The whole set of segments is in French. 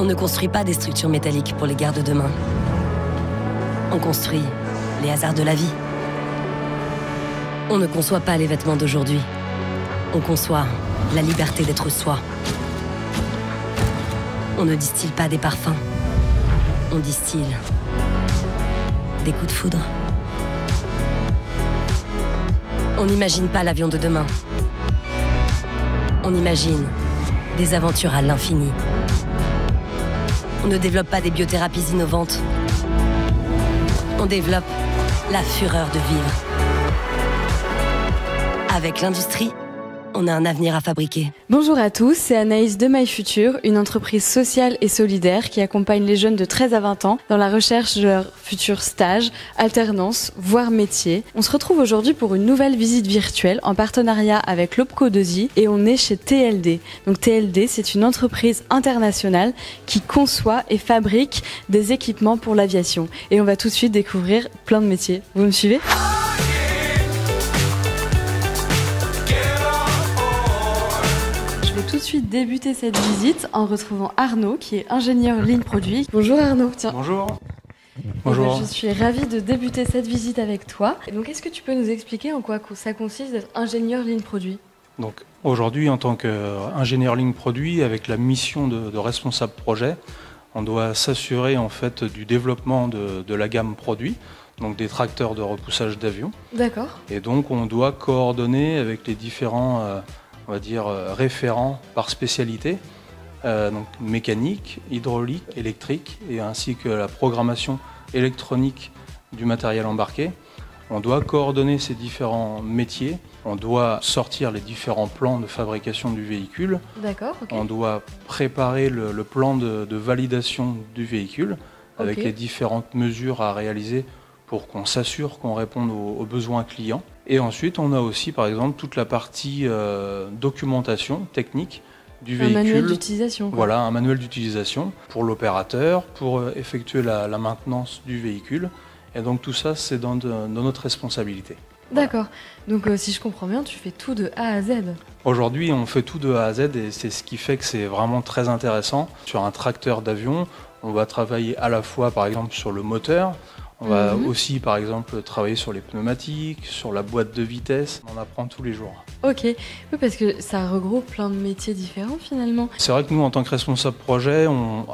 On ne construit pas des structures métalliques pour les guerres de demain. On construit les hasards de la vie. On ne conçoit pas les vêtements d'aujourd'hui. On conçoit la liberté d'être soi. On ne distille pas des parfums. On distille des coups de foudre. On n'imagine pas l'avion de demain. On imagine des aventures à l'infini. On ne développe pas des biothérapies innovantes. On développe la fureur de vivre. Avec l'industrie, on a un avenir à fabriquer. Bonjour à tous, c'est Anaïs de MyFuture, une entreprise sociale et solidaire qui accompagne les jeunes de 13 à 20 ans dans la recherche de leur futur stage, alternance, voire métier. On se retrouve aujourd'hui pour une nouvelle visite virtuelle en partenariat avec l'Opco 2i et on est chez TLD. Donc TLD, c'est une entreprise internationale qui conçoit et fabrique des équipements pour l'aviation. Et on va tout de suite découvrir plein de métiers. Vous me suivez ? Tout de suite débuter cette visite en retrouvant Arnaud qui est ingénieur ligne produit. Bonjour Arnaud. Tiens. Bonjour. Bonjour. Je suis ravie de débuter cette visite avec toi. Et donc est-ce que tu peux nous expliquer en quoi ça consiste d'être ingénieur ligne produit ? Donc aujourd'hui en tant qu'ingénieur ligne produit avec la mission de responsable projet, on doit s'assurer en fait du développement de la gamme produit, donc des tracteurs de repoussage d'avion. D'accord. Et donc on doit coordonner avec les différents on va dire référents par spécialité, donc mécanique, hydraulique, électrique, et ainsi que la programmation électronique du matériel embarqué. On doit coordonner ces différents métiers, on doit sortir les différents plans de fabrication du véhicule. D'accord, okay. On doit préparer le plan de validation du véhicule avec les différentes mesures à réaliser pour qu'on s'assure qu'on réponde aux besoins clients. Et ensuite, on a aussi, par exemple, toute la partie documentation technique du véhicule. Un manuel d'utilisation. Voilà, un manuel d'utilisation pour l'opérateur, pour effectuer la maintenance du véhicule. Et donc tout ça, c'est dans notre responsabilité. D'accord. Donc si je comprends bien, tu fais tout de A à Z. Aujourd'hui, on fait tout de A à Z et c'est ce qui fait que c'est vraiment très intéressant. Sur un tracteur d'avion, on va travailler à la fois, par exemple, sur le moteur. On va aussi, par exemple, travailler sur les pneumatiques, sur la boîte de vitesse. On apprend tous les jours. Ok, oui, parce que ça regroupe plein de métiers différents finalement. C'est vrai que nous, en tant que responsable projet, on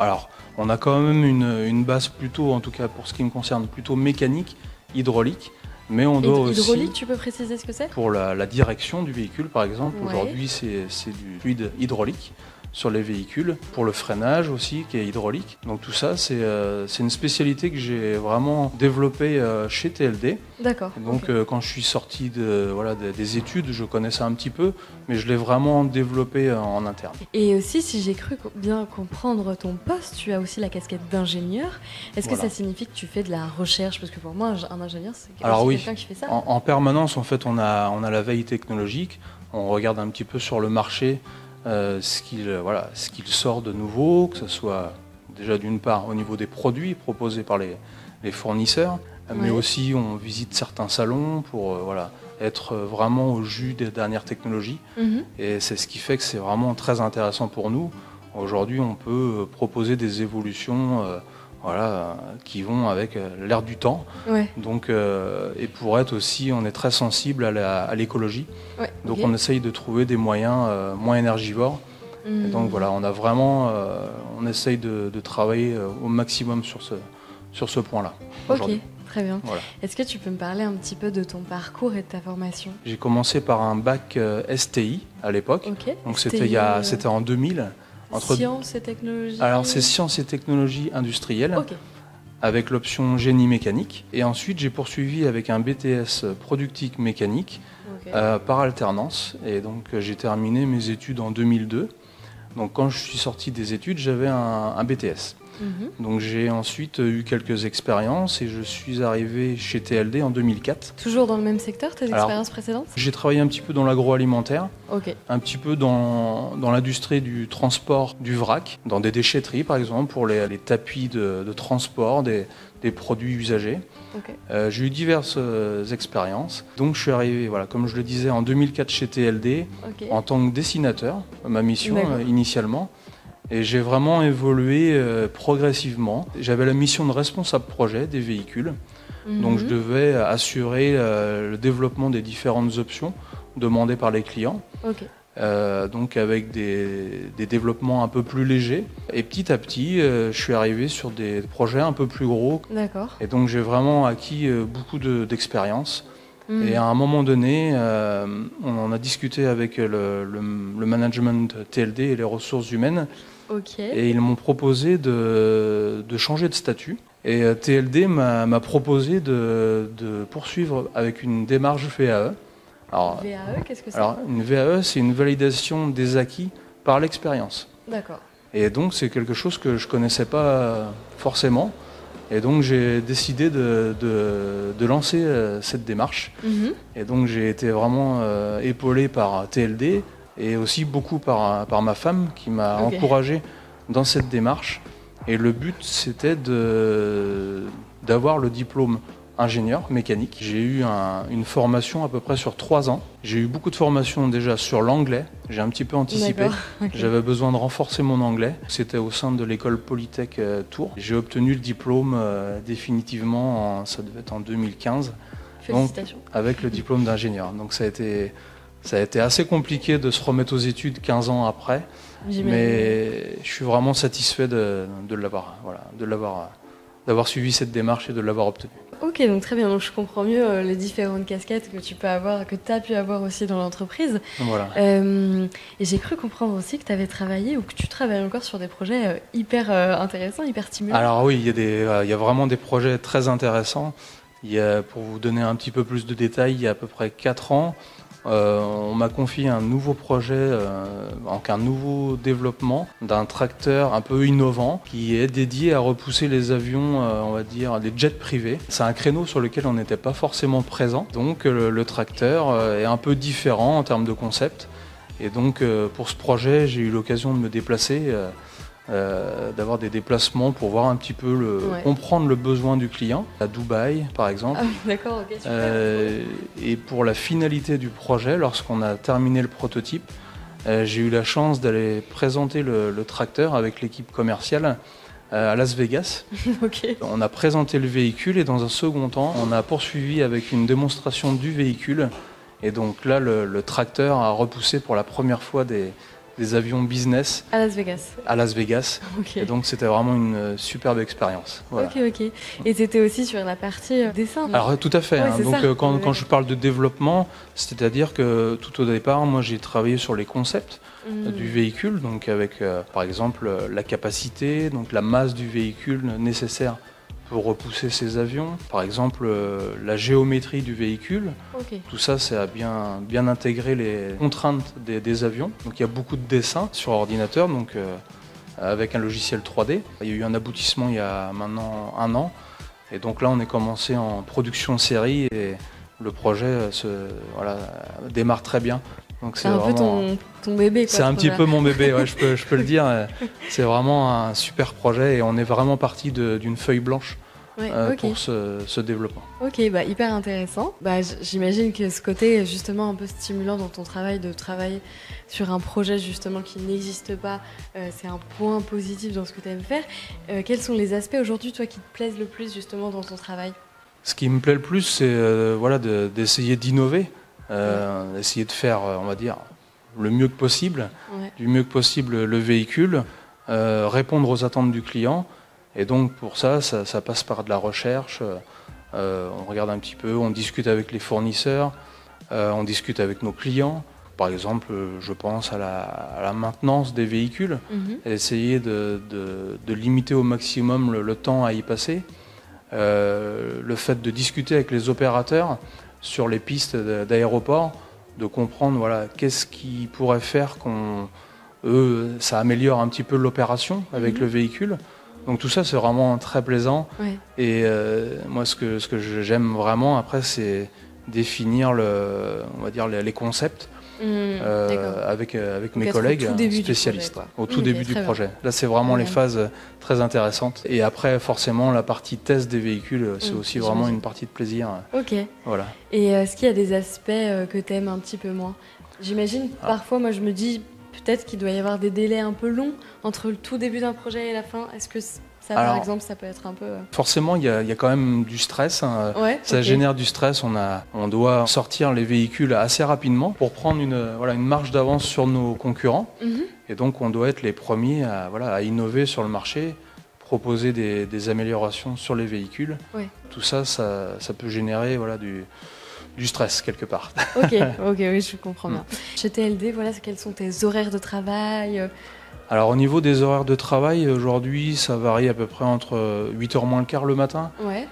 a quand même une base plutôt, en tout cas pour ce qui me concerne, plutôt mécanique, hydraulique. Mais on doit aussi... Hydraulique, tu peux préciser ce que c'est ? Pour la direction du véhicule, par exemple, aujourd'hui, c'est du fluide hydraulique sur les véhicules, pour le freinage aussi qui est hydraulique. Donc tout ça c'est une spécialité que j'ai vraiment développée chez TLD. D'accord. Donc quand je suis sorti des études, je connaissais un petit peu, mais je l'ai vraiment développé en interne. Et aussi, si j'ai cru bien comprendre ton poste, tu as aussi la casquette d'ingénieur. Est-ce que ça signifie que tu fais de la recherche ? Parce que pour moi, un ingénieur, c'est quelqu'un qui fait ça. En permanence, en fait, on a la veille technologique. On regarde un petit peu sur le marché ce qu'il sort de nouveau, que ce soit déjà d'une part au niveau des produits proposés par les fournisseurs, mais aussi on visite certains salons pour être vraiment au jus des dernières technologies. Et c'est ce qui fait que c'est vraiment très intéressant pour nous. Aujourd'hui, on peut proposer des évolutions qui vont avec l'air du temps. Donc, et pour être aussi, on est très sensible à l'écologie. Donc on essaye de trouver des moyens moins énergivores. Et donc voilà, on a vraiment, on essaye de travailler au maximum sur ce point-là. Ok, très bien. Voilà. Est-ce que tu peux me parler un petit peu de ton parcours et de ta formation ? J'ai commencé par un bac STI à l'époque. Donc c'était en 2000. Sciences et technologies. Alors c'est sciences et technologies industrielles, avec l'option génie mécanique. Et ensuite j'ai poursuivi avec un BTS productique mécanique par alternance. Et donc j'ai terminé mes études en 2002. Donc quand je suis sorti des études, j'avais un BTS. Donc j'ai ensuite eu quelques expériences et je suis arrivé chez TLD en 2004. Toujours dans le même secteur, tes expériences précédentes ? J'ai travaillé un petit peu dans l'agroalimentaire, un petit peu dans l'industrie du transport du vrac, dans des déchetteries par exemple, pour les tapis de transport des produits usagés. J'ai eu diverses expériences. Donc je suis arrivé, comme je le disais, en 2004 chez TLD en tant que dessinateur, ma mission initialement. Et j'ai vraiment évolué progressivement. J'avais la mission de responsable projet des véhicules. Donc je devais assurer le développement des différentes options demandées par les clients. Ok. Donc avec des développements un peu plus légers. Et petit à petit, je suis arrivé sur des projets un peu plus gros. D'accord. Et donc j'ai vraiment acquis beaucoup d'expérience. Et à un moment donné, on en a discuté avec le management TLD et les ressources humaines. Ok. Et ils m'ont proposé de changer de statut. Et TLD m'a proposé de poursuivre avec une démarche VAE. Alors, VAE, qu'est-ce que c'est? Alors, une VAE, c'est une validation des acquis par l'expérience. D'accord. Et donc, c'est quelque chose que je ne connaissais pas forcément. Et donc, j'ai décidé de lancer cette démarche. Et donc, j'ai été vraiment épaulé par TLD et aussi beaucoup par ma femme qui m'a encouragé dans cette démarche. Et le but, c'était d'avoir le diplôme ingénieur mécanique. J'ai eu une formation à peu près sur 3 ans. J'ai eu beaucoup de formations déjà sur l'anglais. J'ai un petit peu anticipé. Okay. J'avais besoin de renforcer mon anglais. C'était au sein de l'école Polytech Tours. J'ai obtenu le diplôme définitivement, ça devait être en 2015. Félicitations. Donc, avec le diplôme d'ingénieur. Donc ça a été assez compliqué de se remettre aux études 15 ans après. Mais je suis vraiment satisfait d'avoir suivi cette démarche et de l'avoir obtenue. Ok, donc très bien. Donc je comprends mieux les différentes casquettes que tu as pu avoir aussi dans l'entreprise. Voilà. Et j'ai cru comprendre aussi que tu avais travaillé ou que tu travailles encore sur des projets hyper intéressants, hyper stimulants. Alors oui, il y a vraiment des projets très intéressants. Pour vous donner un petit peu plus de détails, il y a à peu près 4 ans, on m'a confié un nouveau projet, donc un nouveau développement d'un tracteur un peu innovant qui est dédié à repousser les avions, on va dire, les jets privés. C'est un créneau sur lequel on n'était pas forcément présent. Donc le tracteur est un peu différent en termes de concept. Et donc pour ce projet, j'ai eu l'occasion de me déplacer, d'avoir des déplacements pour voir un petit peu comprendre le besoin du client, à Dubaï par exemple. Ah, d'accord, ok, super. Et pour la finalité du projet, lorsqu'on a terminé le prototype, j'ai eu la chance d'aller présenter le tracteur avec l'équipe commerciale à Las Vegas. Okay. On a présenté le véhicule et dans un second temps, on a poursuivi avec une démonstration du véhicule. Et donc là, le tracteur a repoussé pour la première fois des avions business à Las Vegas. À Las Vegas. Okay. Et donc c'était vraiment une superbe expérience. Voilà. Ok. Et c'était aussi sur la partie dessin. Alors tout à fait. Ouais, donc ça. Quand je parle de développement, c'est-à-dire que tout au départ, moi j'ai travaillé sur les concepts du véhicule, donc avec par exemple la capacité, donc la masse du véhicule nécessaire pour repousser ces avions, par exemple la géométrie du véhicule. Okay. Tout ça, c'est à bien intégrer les contraintes des avions. Donc il y a beaucoup de dessins sur ordinateur, donc avec un logiciel 3D. Il y a eu un aboutissement il y a maintenant 1 an. Et donc là, on est commencé en production série et le projet démarre très bien. Donc c'est un peu ton bébé, quoi. C'est un petit peu mon bébé, ouais, je peux le dire. C'est vraiment un super projet et on est vraiment parti d'une feuille blanche pour ce développement. Ok, hyper intéressant. J'imagine que ce côté justement un peu stimulant dans ton travail, de travailler sur un projet justement qui n'existe pas, c'est un point positif dans ce que tu aimes faire. Quels sont les aspects aujourd'hui, toi, qui te plaisent le plus justement dans ton travail ? Ce qui me plaît le plus, c'est d'essayer d'innover. Essayer de faire, on va dire, le mieux que possible, du mieux que possible le véhicule, répondre aux attentes du client. Et donc pour ça passe par de la recherche. On regarde un petit peu, on discute avec les fournisseurs, on discute avec nos clients. Par exemple, je pense à la maintenance des véhicules, essayer de limiter au maximum le temps à y passer. Le fait de discuter avec les opérateurs sur les pistes d'aéroport, de comprendre qu'est-ce qui pourrait faire ça améliore un petit peu l'opération avec le véhicule. Donc tout ça, c'est vraiment très plaisant. Ouais. Et moi, ce que j'aime vraiment après, c'est définir on va dire les concepts avec mes collègues spécialistes au tout début du projet. Là, c'est vraiment les phases très intéressantes. Et après, forcément, la partie test des véhicules, c'est aussi vraiment une partie de plaisir. Ok. Voilà. Et est-ce qu'il y a des aspects que tu aimes un petit peu moins ? J'imagine, parfois, moi, je me dis, peut-être qu'il doit y avoir des délais un peu longs entre le tout début d'un projet et la fin. Est-ce que ça, par exemple, ça peut être un peu... Forcément, il y a quand même du stress. Hein. Ouais, ça génère du stress. On doit sortir les véhicules assez rapidement pour prendre une marge d'avance sur nos concurrents. Et donc, on doit être les premiers à innover sur le marché, proposer des améliorations sur les véhicules. Ouais. Tout ça peut générer du stress quelque part. Ok, oui, je comprends bien. Chez TLD, quels sont tes horaires de travail? Alors au niveau des horaires de travail, aujourd'hui ça varie à peu près entre 8h moins le quart le matin, ouais.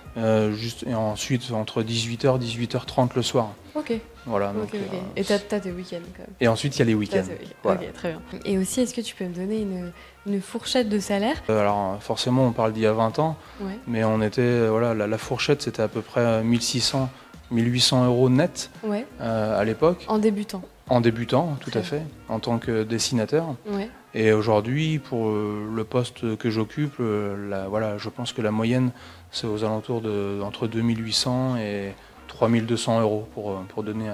Et ensuite entre 18h et 18h30 le soir. Ok. Voilà, donc, et t'as tes week-ends quand même. Et ensuite il y a les week-ends. Voilà. Ok, très bien. Et aussi, est-ce que tu peux me donner une fourchette de salaire? Alors forcément on parle d'il y a 20 ans, ouais. Mais on était, la fourchette c'était à peu près 1600, 1800 euros net ouais. À l'époque. En débutant? En débutant, tout à fait, en tant que dessinateur. Ouais. Et aujourd'hui, pour le poste que j'occupe, je pense que la moyenne, c'est aux alentours entre 2800 et 3200 euros pour donner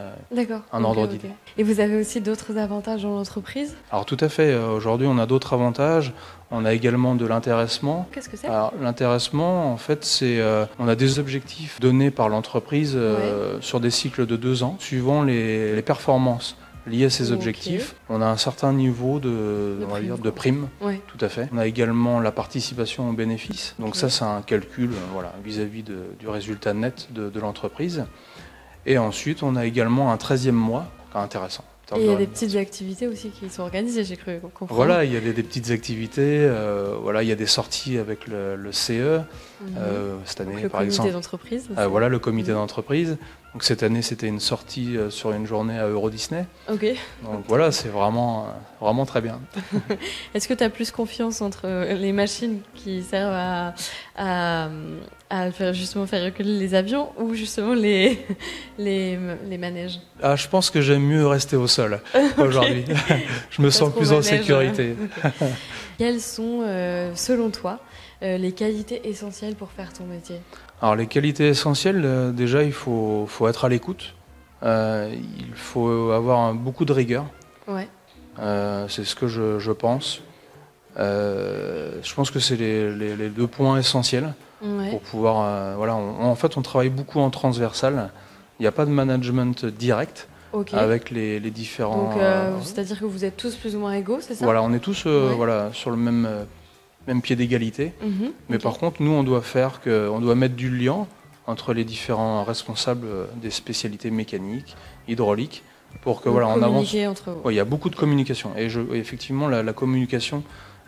un ordre d'idée. Et vous avez aussi d'autres avantages dans l'entreprise? Alors tout à fait. Aujourd'hui, on a d'autres avantages. On a également de l'intéressement. Qu'est-ce que c'est? Alors, l'intéressement, en fait, on a des objectifs donnés par l'entreprise sur des cycles de 2 ans, suivant les performances liées à ces objectifs. On a un certain niveau de prime, ouais. Tout à fait. On a également la participation aux bénéfices. Donc ça, c'est un calcul vis-à-vis du résultat net de l'entreprise. Et ensuite, on a également un 13e mois, intéressant. Et il y a des petites activités aussi qui sont organisées, j'ai cru comprendre. Voilà, il y a des petites activités, il y a des sorties avec le CE, cette année par exemple. Le comité d'entreprise. Le comité d'entreprise. Donc cette année, c'était une sortie sur une journée à Euro Disney. Ok. Donc c'est vraiment très bien. Est-ce que tu as plus confiance entre les machines qui servent à justement faire reculer les avions ou justement les manèges? Je pense que j'aime mieux rester au sol aujourd'hui. Je me sens plus en sécurité. Quelles sont, selon toi, les qualités essentielles pour faire ton métier? Alors les qualités essentielles, déjà il faut être à l'écoute, il faut avoir beaucoup de rigueur, ouais. C'est ce que je pense. Je pense que c'est les 2 points essentiels pour pouvoir... en fait on travaille beaucoup en transversal, il n'y a pas de management direct. Okay. Avec les différents... Donc c'est-à-dire que vous êtes tous plus ou moins égaux, c'est ça? Voilà, on est tous sur le même pied d'égalité. Mais par contre, nous, on doit mettre du lien entre les différents responsables des spécialités mécaniques, hydrauliques, pour que on avance. Entre vous. Il y a beaucoup de communication. Et effectivement, la communication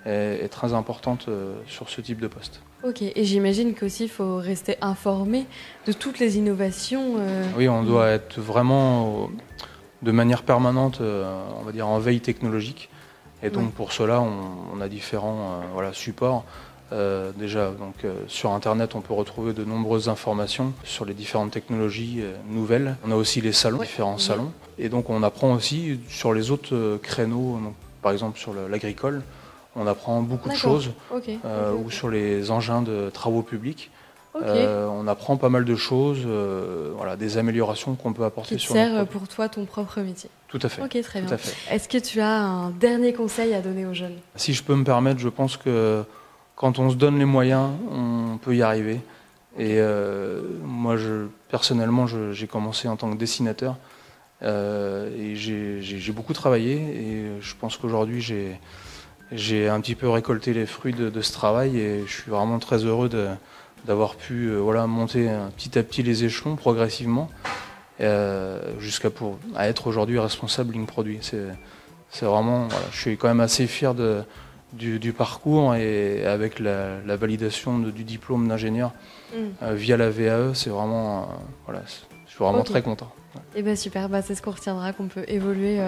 est très importante sur ce type de poste. Ok, et j'imagine qu'aussi il faut rester informé de toutes les innovations. Oui, on doit être vraiment de manière permanente, on va dire en veille technologique. Et donc pour cela, on a différents supports. Déjà, sur Internet, on peut retrouver de nombreuses informations sur les différentes technologies nouvelles. On a aussi les salons, différents salons. Et donc on apprend aussi sur les autres créneaux, donc, par exemple sur l'agricole. On apprend beaucoup de choses, ou sur les engins de travaux publics. On apprend pas mal de choses, des améliorations qu'on peut apporter sur notre produit. Pour toi ton propre métier. Tout à fait. Ok, très bien. Est-ce que tu as un dernier conseil à donner aux jeunes? Si je peux me permettre, je pense que quand on se donne les moyens, on peut y arriver. Et moi, personnellement, j'ai commencé en tant que dessinateur et j'ai beaucoup travaillé. Et je pense qu'aujourd'hui, j'ai un petit peu récolté les fruits de ce travail et je suis vraiment très heureux d'avoir pu monter petit à petit les échelons progressivement jusqu'à être aujourd'hui responsable ligne produit. C'est vraiment, je suis quand même assez fier du parcours et avec la validation du diplôme d'ingénieur via la VAE, c'est vraiment, je suis vraiment très content. Et bien super, c'est ce qu'on retiendra, qu'on peut évoluer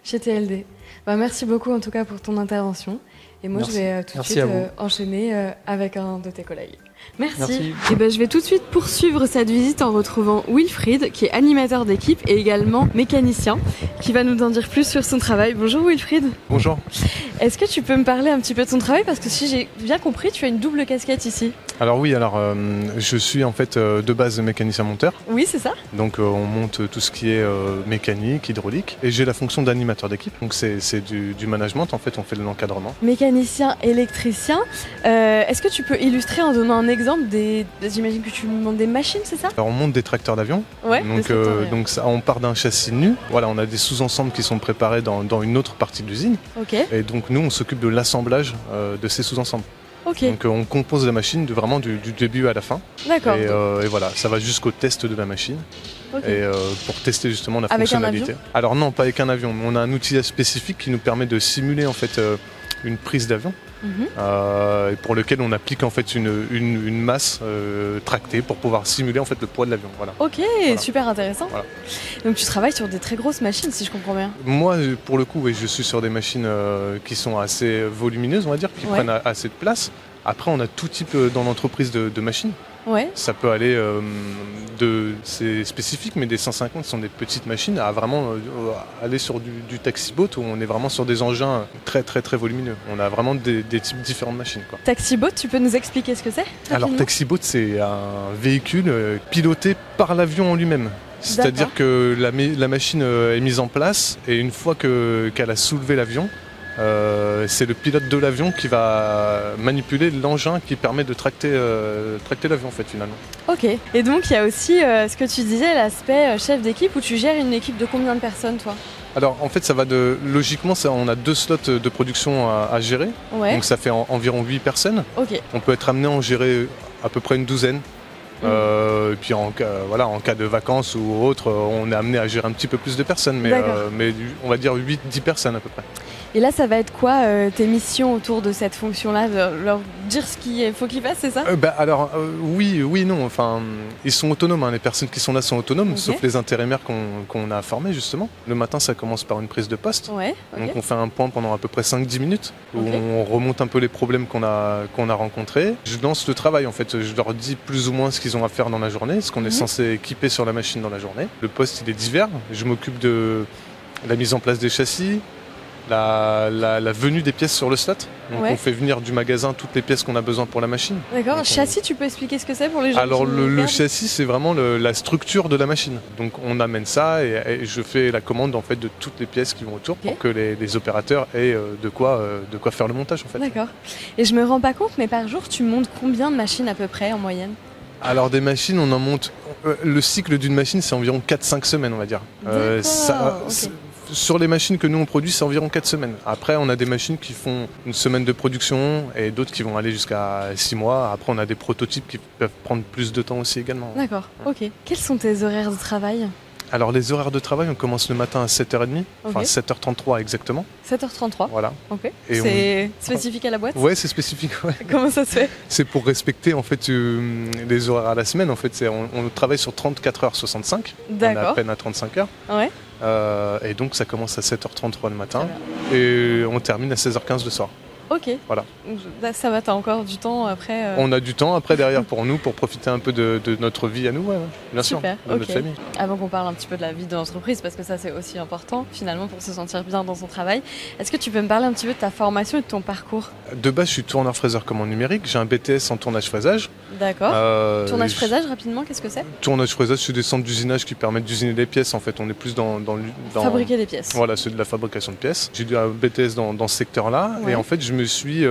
chez TLD. Merci beaucoup en tout cas pour ton intervention. Et moi je vais tout de suite enchaîner avec un de tes collègues. Merci. Et je vais tout de suite poursuivre cette visite en retrouvant Wilfried, qui est animateur d'équipe et également mécanicien, qui va nous en dire plus sur son travail. Bonjour Wilfried. Bonjour. Est-ce que tu peux me parler un petit peu de ton travail? Parce que si j'ai bien compris, tu as une double casquette ici. Alors oui, je suis en fait de base mécanicien monteur. Oui, c'est ça. Donc on monte tout ce qui est mécanique, hydraulique. Et j'ai la fonction d'animateur d'équipe. Donc c'est c'est du management, en fait, on fait de l'encadrement. Mécanicien, électricien. Est-ce que tu peux illustrer en donnant un exemple j'imagine que tu montes des machines, c'est ça? Alors on monte des tracteurs d'avion, Ouais. donc ça, on part d'un châssis nu, voilà, on a des sous-ensembles qui sont préparés dans une autre partie de l'usine, Ok. et donc nous on s'occupe de l'assemblage de ces sous-ensembles. Ok. Donc on compose la machine vraiment du début à la fin, D'accord. et voilà, ça va jusqu'au test de la machine. Ok. Et pour tester justement la Avec un fonctionnalité. Alors non, pas avec un avion, mais on a un outil spécifique qui nous permet de simuler en fait une prise d'avion, et pour lequel on applique en fait une masse tractée pour pouvoir simuler en fait le poids de l'avion. Voilà. Ok, super intéressant. Voilà. Donc tu travailles sur des très grosses machines, si je comprends bien. Moi, pour le coup, oui, je suis sur des machines qui sont assez volumineuses, on va dire, qui prennent assez de place. Après, on a tout type dans l'entreprise de machines. Ouais. Ça peut aller c'est spécifique, mais des 150 sont des petites machines, à vraiment aller sur du taxi-boat où on est vraiment sur des engins très très très volumineux. On a vraiment des types différents de machines, quoi. Taxi-boat, tu peux nous expliquer ce que c'est? Alors taxi-boat, c'est un véhicule piloté par l'avion en lui-même. C'est-à-dire que la machine est mise en place et une fois qu'elle a soulevé l'avion, c'est le pilote de l'avion qui va manipuler l'engin qui permet de tracter l'avion en fait finalement. Ok. Et donc il y a aussi ce que tu disais, l'aspect chef d'équipe où tu gères une équipe de combien de personnes toi? Alors en fait ça va logiquement on a 2 slots de production à gérer. Ouais. Donc ça fait environ 8 personnes. Ok. On peut être amené à en gérer à peu près une douzaine. Et puis en cas de vacances ou autre, on est amené à gérer un petit peu plus de personnes, mais on va dire 8-10 personnes à peu près. Et là, ça va être quoi tes missions autour de cette fonction-là? Leur dire ce qu'il faut qu'ils fassent, c'est ça? Oui, non. Enfin, ils sont autonomes. Hein. Les personnes qui sont là sont autonomes, Okay. sauf les intérimaires qu'on a formés justement. Le matin, ça commence par une prise de poste. Ouais. Okay. Donc on fait un point pendant à peu près 5-10 minutes où Okay. on remonte un peu les problèmes qu'on a rencontrés. Je lance le travail en fait. Je leur dis plus ou moins ce qu'ils ont à faire dans la journée, ce qu'on est censé équiper sur la machine dans la journée. Le poste, il est divers. Je m'occupe de la mise en place des châssis, la venue des pièces sur le slot. Donc on fait venir du magasin toutes les pièces qu'on a besoin pour la machine. D'accord. Châssis, tu peux expliquer ce que c'est pour les gens? Alors le châssis, c'est vraiment la structure de la machine. Donc on amène ça et je fais la commande en fait de toutes les pièces qui vont autour pour que les opérateurs aient de quoi faire le montage en fait. D'accord. Et je me rends pas compte, mais par jour, tu montes combien de machines à peu près en moyenne? Alors des machines, on en monte. Le cycle d'une machine, c'est environ 4-5 semaines, on va dire. Sur les machines que nous on produit, c'est environ 4 semaines. Après, on a des machines qui font une semaine de production et d'autres qui vont aller jusqu'à 6 mois. Après, on a des prototypes qui peuvent prendre plus de temps aussi également. D'accord, ok. Quels sont tes horaires de travail? Alors les horaires de travail, on commence le matin à 7h30, enfin 7h33 exactement. 7h33. Voilà. Ok. C'est spécifique à la boîte? Ouais, c'est spécifique. Ouais. Comment ça se fait? C'est pour respecter en fait les horaires à la semaine. En fait, on travaille sur 34h65. D'accord. On est à peine à 35 heures. Ouais. Et donc ça commence à 7h33 le matin et on termine à 16h15 le soir. Ok. Voilà. Ça va, t'as encore du temps après On a du temps après derrière pour nous, pour profiter un peu de notre vie à nous, bien sûr, de notre famille. Avant qu'on parle un petit peu de la vie de l'entreprise, parce que ça c'est aussi important finalement pour se sentir bien dans son travail, est-ce que tu peux me parler un petit peu de ta formation et de ton parcours? De base, je suis tourneur fraiseur commande numérique, j'ai un BTS en tournage fraisage. D'accord. Tournage fraisage, rapidement, qu'est-ce que c'est? Tournage fraisage, c'est des centres d'usinage qui permettent d'usiner des pièces. En fait, on est plus dans fabriquer des pièces. Voilà, c'est de la fabrication de pièces. J'ai eu un BTS dans ce secteur-là et en fait, je me suis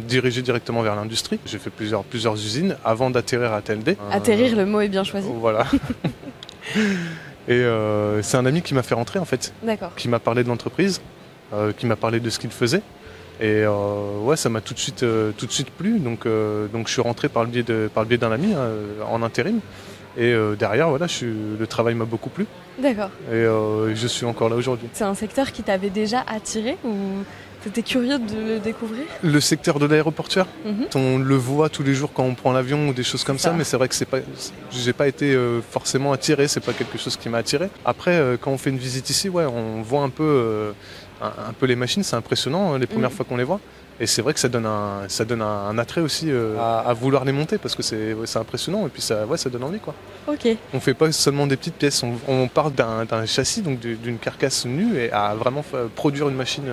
dirigé directement vers l'industrie. J'ai fait plusieurs usines avant d'atterrir à TND. Atterrir, le mot est bien choisi. Voilà. Et c'est un ami qui m'a fait rentrer en fait. D'accord. Qui m'a parlé de l'entreprise, qui m'a parlé de ce qu'il faisait. Et ça m'a tout de suite plu. Donc je suis rentré par le biais d'un ami en intérim. Et derrière, le travail m'a beaucoup plu. D'accord. Et je suis encore là aujourd'hui. C'est un secteur qui t'avait déjà attiré ou t'étais curieux de le découvrir? Le secteur de l'aéroportuaire. On le voit tous les jours quand on prend l'avion ou des choses comme ça, mais c'est vrai que j'ai pas été forcément attiré, c'est pas quelque chose qui m'a attiré. Après, quand on fait une visite ici, on voit un peu les machines, c'est impressionnant les premières fois qu'on les voit. Et c'est vrai que ça donne un attrait aussi à vouloir les monter parce que c'est impressionnant et puis ça donne envie, quoi. Ok. On fait pas seulement des petites pièces, on part d'un châssis, donc d'une carcasse nue et à vraiment produire une machine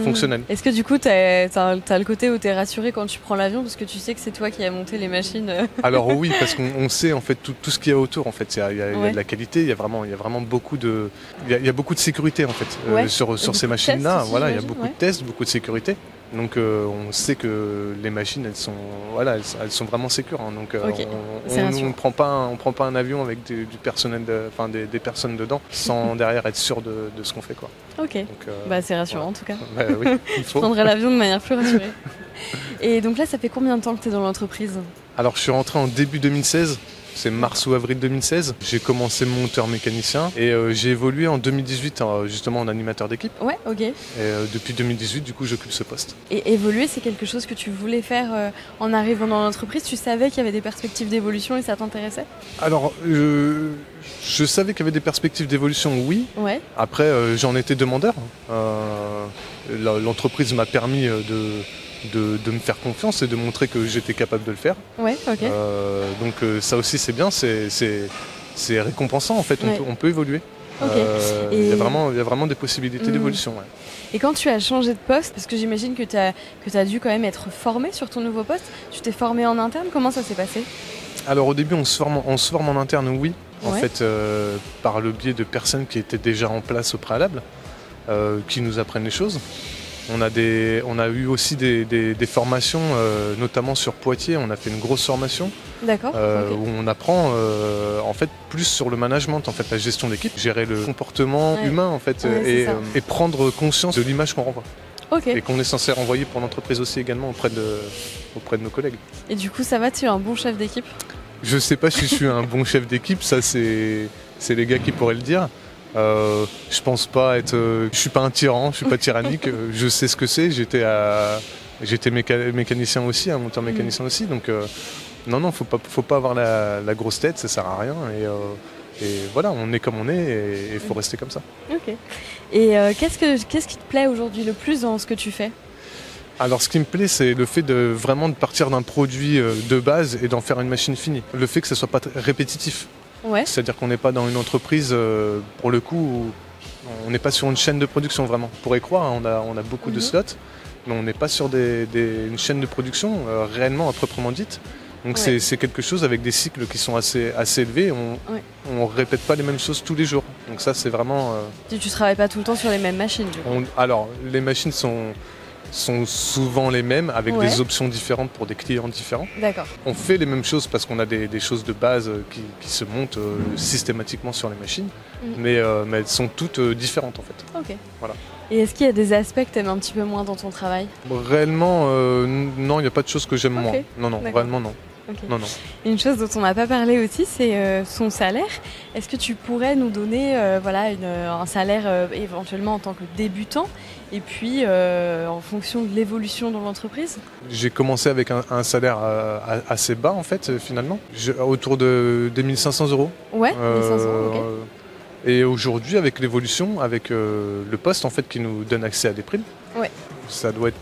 fonctionnelle. Est-ce que du coup t'as le côté où t'es rassuré quand tu prends l'avion parce que tu sais que c'est toi qui as monté les machines Alors oui, parce qu'on sait en fait tout ce qu'il y a autour. En fait, il y a de la qualité, il y a vraiment beaucoup de sécurité en fait sur ces machines-là. Voilà, il y a beaucoup de tests, beaucoup de sécurité. Donc on sait que les machines elles sont vraiment sécures. Hein. Donc on ne prend pas un avion avec du personnel, des personnes dedans sans derrière être sûr de ce qu'on fait, quoi. Ok. Donc, c'est rassurant en tout cas. Oui, il faut. Je prendrai l'avion de manière plus rassurée. Et donc là, ça fait combien de temps que tu es dans l'entreprise ? Alors je suis rentré en début 2016. C'est mars ou avril 2016. J'ai commencé monteur mécanicien et j'ai évolué en 2018 justement en animateur d'équipe. Ouais, ok. Et depuis 2018, du coup, j'occupe ce poste. Et évoluer, c'est quelque chose que tu voulais faire en arrivant dans l'entreprise ? Tu savais qu'il y avait des perspectives d'évolution et ça t'intéressait ? Alors, je savais qu'il y avait des perspectives d'évolution, oui. Ouais. Après, j'en étais demandeur. L'entreprise m'a permis de me faire confiance et de montrer que j'étais capable de le faire. Ouais, ok. Donc ça aussi c'est bien, c'est récompensant en fait, on peut évoluer. Okay. Il y a vraiment des possibilités d'évolution. Ouais. Et quand tu as changé de poste, parce que j'imagine que tu as dû quand même être formé sur ton nouveau poste, tu t'es formé en interne, comment ça s'est passé ? Alors au début on se forme en interne, oui, en fait par le biais de personnes qui étaient déjà en place au préalable, qui nous apprennent les choses. On a eu aussi des formations, notamment sur Poitiers. On a fait une grosse formation où on apprend en fait plus sur le management, en fait, la gestion d'équipe, gérer le comportement humain en fait, et prendre conscience de l'image qu'on renvoie. Okay. Et qu'on est censé renvoyer pour l'entreprise aussi également auprès de nos collègues. Et du coup, ça va, tu es un bon chef d'équipe ? Je sais pas si je suis un bon chef d'équipe, ça c'est les gars qui pourraient le dire. Je pense pas être. Je suis pas un tyran, je suis pas tyrannique. Je sais ce que c'est. J'étais mécanicien aussi, un monteur mécanicien aussi. Donc non, faut pas avoir la grosse tête, ça sert à rien. Et voilà, on est comme on est et il faut rester comme ça. Ok. Et qu'est-ce qui te plaît aujourd'hui le plus dans ce que tu fais ? Alors ce qui me plaît, c'est le fait de partir d'un produit de base et d'en faire une machine finie. Le fait que ça soit pas répétitif. Ouais. C'est-à-dire qu'on n'est pas dans une entreprise, pour le coup, où on n'est pas sur une chaîne de production vraiment. On pourrait croire, hein, on a beaucoup de slots, mais on n'est pas sur une chaîne de production réellement à proprement dite. Donc c'est quelque chose avec des cycles qui sont assez élevés. On répète pas les mêmes choses tous les jours. Donc ça c'est vraiment... Tu travailles pas tout le temps sur les mêmes machines du coup. Alors les machines sont souvent les mêmes avec des options différentes pour des clients différents. D'accord. On fait les mêmes choses parce qu'on a des choses de base qui se montent systématiquement sur les machines, mais elles sont toutes différentes en fait. Ok. Voilà. Et est-ce qu'il y a des aspects que tu aimes un petit peu moins dans ton travail ? Réellement, non, il n'y a pas de choses que j'aime moins. Non, réellement non. Okay. Non. Une chose dont on n'a pas parlé aussi, c'est son salaire. Est-ce que tu pourrais nous donner un salaire éventuellement en tant que débutant et puis en fonction de l'évolution dans l'entreprise ? J'ai commencé avec un salaire assez bas en fait finalement, autour de 1500 €. Ouais, 1500, ok. Et aujourd'hui avec l'évolution, avec le poste en fait qui nous donne accès à des primes, ça doit être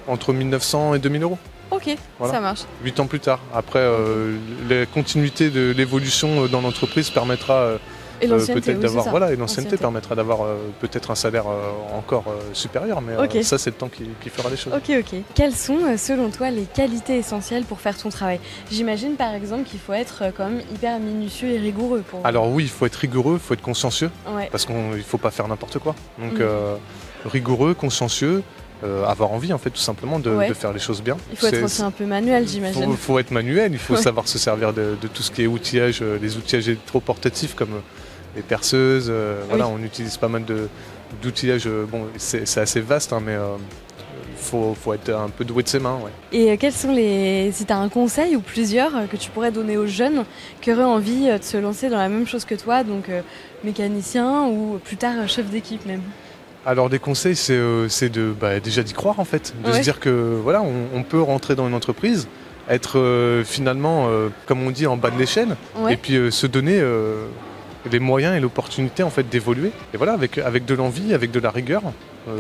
entre 1900 et 2000 €. Ok, voilà. Ça marche. 8 ans plus tard. Après, la continuité de l'évolution dans l'entreprise permettra peut-être d'avoir... et l'ancienneté permettra d'avoir peut-être un salaire encore supérieur, mais ça c'est le temps qui fera les choses. Ok. Quelles sont selon toi les qualités essentielles pour faire ton travail ? J'imagine par exemple qu'il faut être quand même hyper minutieux et rigoureux. Alors oui, il faut être rigoureux, il faut être consciencieux, parce qu'il ne faut pas faire n'importe quoi. Donc rigoureux, consciencieux, avoir envie en fait tout simplement de faire les choses bien. Il faut être aussi un peu manuel, j'imagine. Il faut être manuel, il faut savoir se servir de tout ce qui est outillage, les outillages électroportatifs comme les perceuses. Voilà, on utilise pas mal d'outillages. Bon, c'est assez vaste, hein, mais faut être un peu doué de ses mains. Ouais. Et quels sont si tu as un conseil ou plusieurs que tu pourrais donner aux jeunes qui auraient envie de se lancer dans la même chose que toi, donc mécanicien ou plus tard chef d'équipe même ? Alors des conseils, c'est déjà d'y croire en fait, de se dire que voilà, on peut rentrer dans une entreprise, être finalement, comme on dit, en bas de l'échelle, et puis se donner les moyens et l'opportunité en fait d'évoluer. Et voilà, avec de l'envie, avec de la rigueur,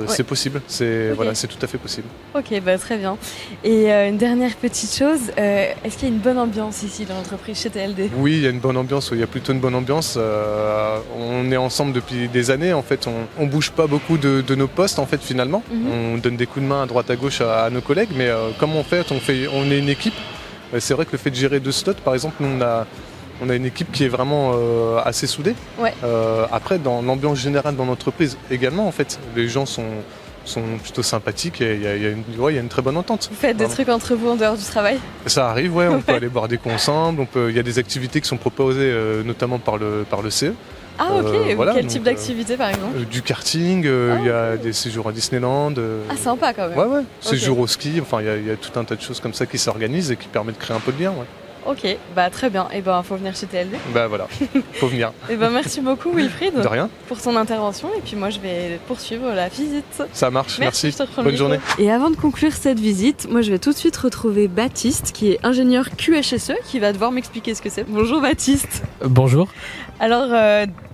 c'est possible, Ok. voilà, c'est tout à fait possible. Ok, bah, très bien. Et une dernière petite chose, est-ce qu'il y a une bonne ambiance ici dans l'entreprise chez TLD? Oui, il y a une bonne ambiance, il y a plutôt une bonne ambiance. On est ensemble depuis des années, en fait, on bouge pas beaucoup de nos postes, en fait, finalement. On donne des coups de main à droite à gauche à nos collègues, mais comme on est une équipe. C'est vrai que le fait de gérer 2 slots, par exemple, nous on a une équipe qui est vraiment assez soudée. Ouais. Après, dans l'ambiance générale dans l'entreprise également, en fait, les gens sont plutôt sympathiques et il y a une très bonne entente. Vous faites des trucs entre vous en dehors du travail? Ça arrive, ouais, on peut aller boire des coups ensemble, il y a des activités qui sont proposées notamment par le CE. Ah ok, voilà, quel donc, type d'activité par exemple? Du karting, il y a des séjours à Disneyland. Ah sympa quand même. Ouais, séjours au ski, enfin il y a tout un tas de choses comme ça qui s'organisent et qui permettent de créer un peu de lien. Ouais. Ok, bah très bien, et ben faut venir chez TLD. Bah voilà, faut venir. Et ben merci beaucoup Wilfried De rien. pour ton intervention et puis moi je vais poursuivre la visite. Ça marche, merci. Je te reprends le Bonne micro. journée. Et avant de conclure cette visite, moi je vais tout de suite retrouver Baptiste qui est ingénieur QHSE qui va devoir m'expliquer ce que c'est. Bonjour Baptiste. Bonjour. Alors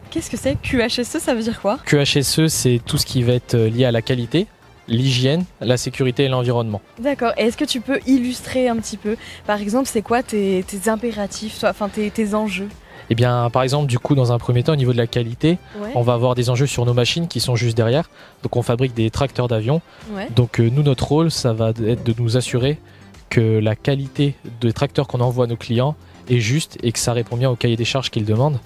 qu'est-ce que c'est QHSE, ça veut dire quoi? QHSE, c'est tout ce qui va être lié à la qualité, l'hygiène, la sécurité et l'environnement. D'accord, et est-ce que tu peux illustrer un petit peu? Par exemple, c'est quoi tes impératifs, enfin tes enjeux? Eh bien, par exemple, du coup, dans un premier temps, au niveau de la qualité, Ouais, on va avoir des enjeux sur nos machines qui sont juste derrière. Donc, on fabrique des tracteurs d'avion. ouais. Donc, nous, notre rôle, ça va être de nous assurer que la qualité des tracteurs qu'on envoie à nos clients est juste et que ça répond bien au cahier des charges qu'ils demandent.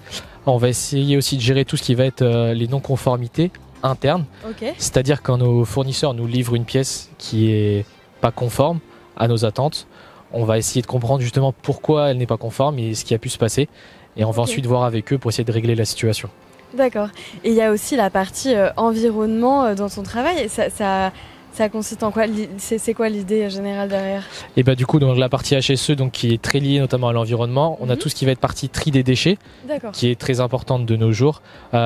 On va essayer aussi de gérer tout ce qui va être les non-conformités internes. Ok, C'est-à-dire quand nos fournisseurs nous livrent une pièce qui est pas conforme à nos attentes, on va essayer de comprendre justement pourquoi elle n'est pas conforme et ce qui a pu se passer. Et on va Ok. ensuite voir avec eux pour essayer de régler la situation. d'accord. Et il y a aussi la partie environnement dans ton travail. Ça consiste en quoi? C'est quoi l'idée générale derrière? Et bah du coup, dans la partie HSE, donc, qui est très liée notamment à l'environnement, on a Mhm. tout ce qui va être partie tri des déchets, D'accord. qui est très importante de nos jours.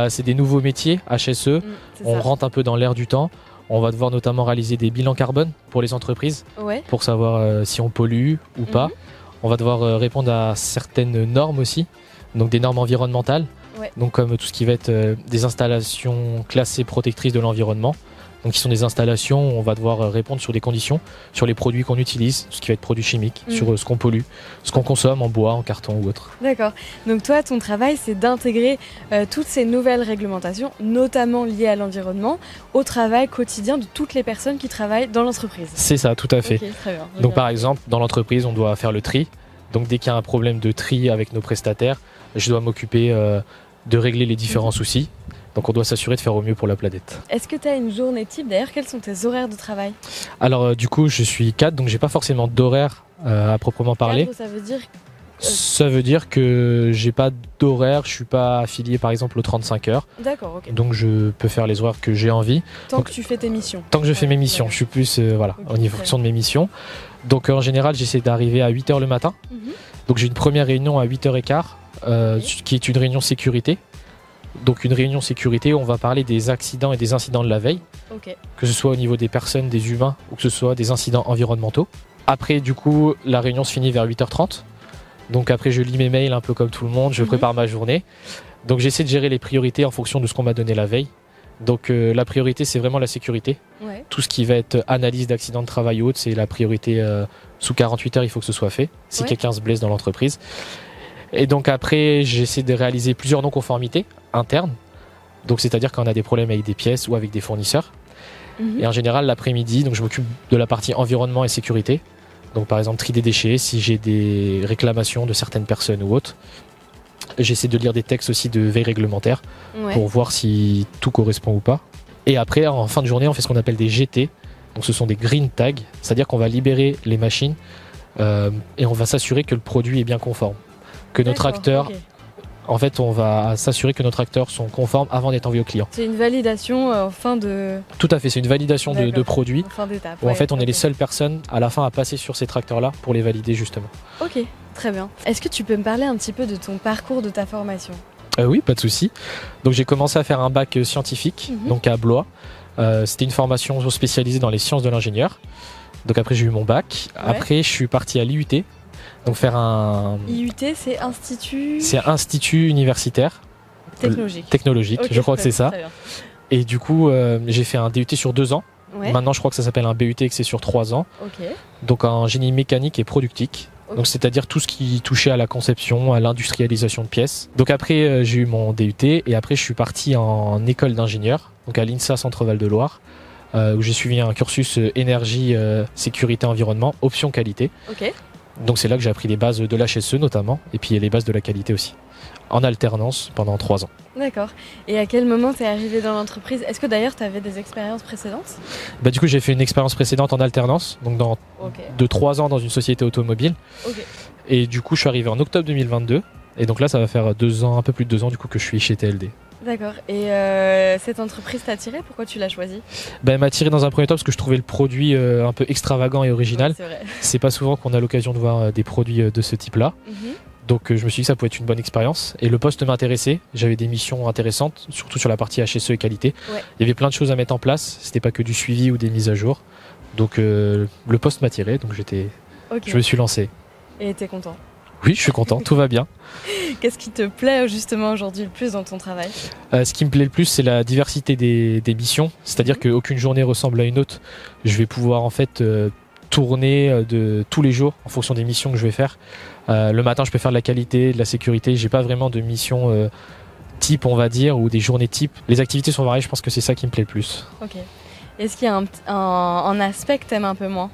C'est des nouveaux métiers HSE. C'est On ça. rentre un peu dans l'air du temps. On va devoir notamment réaliser des bilans carbone pour les entreprises, Ouais. pour savoir si on pollue ou pas. Mhm. On va devoir répondre à certaines normes aussi, donc des normes environnementales, Ouais. donc comme tout ce qui va être des installations classées protectrices de l'environnement. Donc qui sont des installations où on va devoir répondre sur des conditions, sur les produits qu'on utilise, ce qui va être produits chimiques, Mhm. sur ce qu'on pollue, ce qu'on consomme en bois, en carton ou autre. D'accord. Donc toi, ton travail, c'est d'intégrer toutes ces nouvelles réglementations, notamment liées à l'environnement, au travail quotidien de toutes les personnes qui travaillent dans l'entreprise. C'est ça, tout à fait. Ok, très bien. Donc par exemple, dans l'entreprise, on doit faire le tri. Donc dès qu'il y a un problème de tri avec nos prestataires, je dois m'occuper de régler les différents soucis. Donc on doit s'assurer de faire au mieux pour la planète. Est-ce que tu as une journée type? D'ailleurs, quels sont tes horaires de travail? Alors du coup, je suis cadre, donc j'ai pas forcément d'horaire à proprement parler. Cadre, ça veut dire Ça veut dire que j'ai pas d'horaire, je suis pas affilié par exemple aux 35 heures. D'accord, ok. Donc je peux faire les horaires que j'ai envie. Tant Donc, que tu fais tes missions. Tant que je fais Ouais, mes missions, d'accord. je suis plus voilà, Ok, en très fonction de mes missions. Donc en général, j'essaie d'arriver à 8h le matin. Mhm. Donc j'ai une première réunion à 8h15 qui est une réunion sécurité. Donc une réunion sécurité où on va parler des accidents et des incidents de la veille, Ok. que ce soit au niveau des personnes, des humains ou que ce soit des incidents environnementaux. Après du coup, la réunion se finit vers 8h30. Donc après je lis mes mails un peu comme tout le monde, je Mhm. prépare ma journée. Donc j'essaie de gérer les priorités en fonction de ce qu'on m'a donné la veille. Donc la priorité c'est vraiment la sécurité. Ouais. Tout ce qui va être analyse d'accident de travail ou autre, c'est la priorité. Sous 48 heures, il faut que ce soit fait si Ouais. quelqu'un se blesse dans l'entreprise. Et donc après, j'essaie de réaliser plusieurs non-conformités internes. Donc c'est-à-dire quand on a des problèmes avec des pièces ou avec des fournisseurs. Mhm. Et en général, l'après-midi, donc je m'occupe de la partie environnement et sécurité. Donc par exemple, tri des déchets, si j'ai des réclamations de certaines personnes ou autres. J'essaie de lire des textes aussi de veille réglementaire Ouais. pour voir si tout correspond ou pas. Et après, en fin de journée, on fait ce qu'on appelle des GT. Donc ce sont des green tags, c'est-à-dire qu'on va libérer les machines et on va s'assurer que le produit est bien conforme. Que nos D'accord, tracteurs, ok. en fait, on va s'assurer que nos tracteurs sont conformes avant d'être envoyés au client. C'est une validation en fin de Tout à fait, c'est une validation de D'accord. produits en fin d'étape. où en ouais, fait on est les ok. seules personnes à la fin à passer sur ces tracteurs-là pour les valider justement. Ok, très bien. Est-ce que tu peux me parler un petit peu de ton parcours de ta formation? Oui, pas de souci. Donc j'ai commencé à faire un bac scientifique, Mhm. donc à Blois. C'était une formation spécialisée dans les sciences de l'ingénieur. Donc après j'ai eu mon bac. Ouais. Après je suis parti à l'IUT, donc faire un... IUT, c'est Institut C'est un institut universitaire technologique. technologique, Ok, je crois que très c'est ça. bien, très bien. Et du coup, j'ai fait un DUT sur 2 ans. Ouais. Maintenant, je crois que ça s'appelle un BUT et que c'est sur 3 ans. Ok. Donc en génie mécanique et productique. Ok. Donc c'est-à-dire tout ce qui touchait à la conception, à l'industrialisation de pièces. Donc après, j'ai eu mon DUT et après, je suis parti en école d'ingénieur, donc à l'INSA Centre-Val de Loire, où j'ai suivi un cursus énergie, sécurité, environnement, option qualité. Ok. Donc c'est là que j'ai appris les bases de l'HSE notamment, et puis les bases de la qualité aussi, en alternance pendant 3 ans. D'accord. Et à quel moment t'es arrivé dans l'entreprise? Est-ce que d'ailleurs t'avais des expériences précédentes? Bah, du coup, j'ai fait une expérience précédente en alternance, donc Ok. de 3 ans dans une société automobile. Ok. Et du coup, je suis arrivé en octobre 2022. Et donc là, ça va faire 2 ans, un peu plus de 2 ans du coup que je suis chez TLD. D'accord. Et cette entreprise t'a attiré? Pourquoi tu l'as choisie? Ben, elle m'a attiré dans un premier temps parce que je trouvais le produit un peu extravagant et original. Ouais, c'est vrai. C'est pas souvent qu'on a l'occasion de voir des produits de ce type-là. Mhm. Donc je me suis dit que ça pouvait être une bonne expérience. Et le poste m'intéressait. J'avais des missions intéressantes, surtout sur la partie HSE et qualité. Ouais. Il y avait plein de choses à mettre en place. C'était pas que du suivi ou des mises à jour. Donc le poste m'attirait. Donc Ok. je me suis lancé. Et t'es content? Oui, je suis content, tout va bien. Qu'est-ce qui te plaît justement aujourd'hui le plus dans ton travail? Ce qui me plaît le plus, c'est la diversité des missions. C'est-à-dire qu'aucune journée ressemble à une autre. Je vais pouvoir en fait tourner de tous les jours en fonction des missions que je vais faire. Le matin, je peux faire de la qualité, de la sécurité. J'ai pas vraiment de mission type, on va dire, ou des journées type. Les activités sont variées. Je pense que c'est ça qui me plaît le plus. Ok. Est-ce qu'il y a un aspect que t'aimes un peu moins?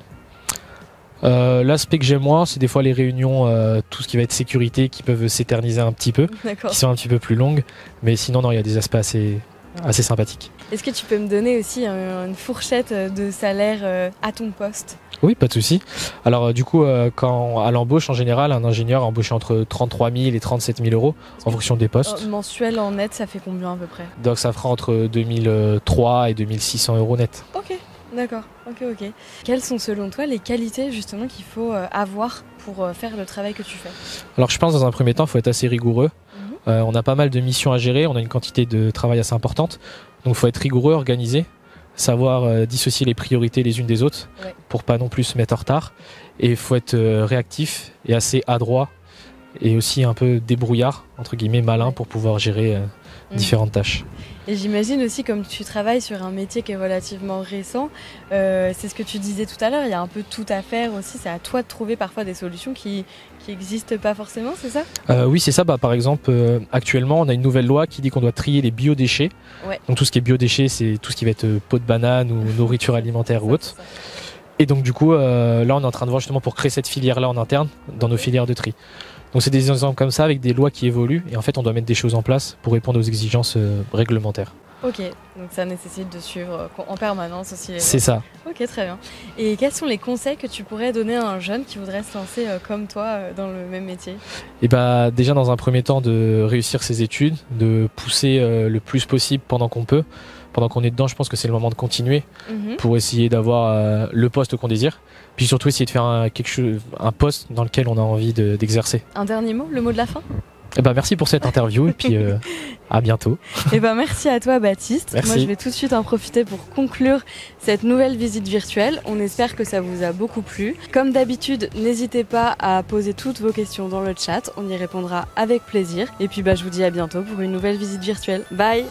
L'aspect que j'aime moins, c'est des fois les réunions, tout ce qui va être sécurité, qui peuvent s'éterniser un petit peu, D'accord. qui sont un petit peu plus longues. Mais sinon, non, il y a des aspects assez sympathiques. Est-ce que tu peux me donner aussi une fourchette de salaire à ton poste? Oui, pas de souci. Alors du coup, quand à l'embauche en général, un ingénieur est embauché entre 33 000 et 37 000 euros en fonction des postes. Mensuel en net, ça fait combien à peu près? Donc ça fera entre 2003 et 2600 euros net. Ok, d'accord. Ok. Quelles sont selon toi les qualités justement qu'il faut avoir pour faire le travail que tu fais? Alors je pense dans un premier temps, il faut être assez rigoureux. Mhm. On a pas mal de missions à gérer, on a une quantité de travail assez importante. Donc il faut être rigoureux, organisé, savoir dissocier les priorités les unes des autres, Ouais. pour pas non plus se mettre en retard. Et il faut être réactif et assez adroit et aussi un peu débrouillard, entre guillemets malin, Ouais. pour pouvoir gérer différentes tâches. Et j'imagine aussi, comme tu travailles sur un métier qui est relativement récent, c'est ce que tu disais tout à l'heure, il y a un peu tout à faire aussi, c'est à toi de trouver parfois des solutions qui n'existent pas forcément, c'est ça? Oui, c'est ça. Bah, par exemple, actuellement, on a une nouvelle loi qui dit qu'on doit trier les biodéchets. Ouais. Donc tout ce qui est biodéchets, c'est tout ce qui va être peau de banane ou nourriture alimentaire ou autre. C'est ça. Et donc du coup, là, on est en train de voir justement pour créer cette filière-là en interne, dans nos filières de tri. Donc c'est des exemples comme ça, avec des lois qui évoluent, et en fait, on doit mettre des choses en place pour répondre aux exigences réglementaires. Ok, donc ça nécessite de suivre en permanence aussi les C'est lois. ça. Ok, très bien. Et quels sont les conseils que tu pourrais donner à un jeune qui voudrait se lancer comme toi dans le même métier? Et bah déjà dans un premier temps de réussir ses études, de pousser le plus possible pendant qu'on peut. Pendant qu'on est dedans, je pense que c'est le moment de continuer Mhm. pour essayer d'avoir le poste qu'on désire. Puis surtout essayer de faire un poste dans lequel on a envie d'exercer. Un dernier mot, le mot de la fin? Et bah merci pour cette interview et puis à bientôt. Eh ben merci à toi Baptiste. Merci. Moi je vais tout de suite en profiter pour conclure cette nouvelle visite virtuelle. On espère que ça vous a beaucoup plu. Comme d'habitude, n'hésitez pas à poser toutes vos questions dans le chat. On y répondra avec plaisir. Et puis je vous dis à bientôt pour une nouvelle visite virtuelle. Bye!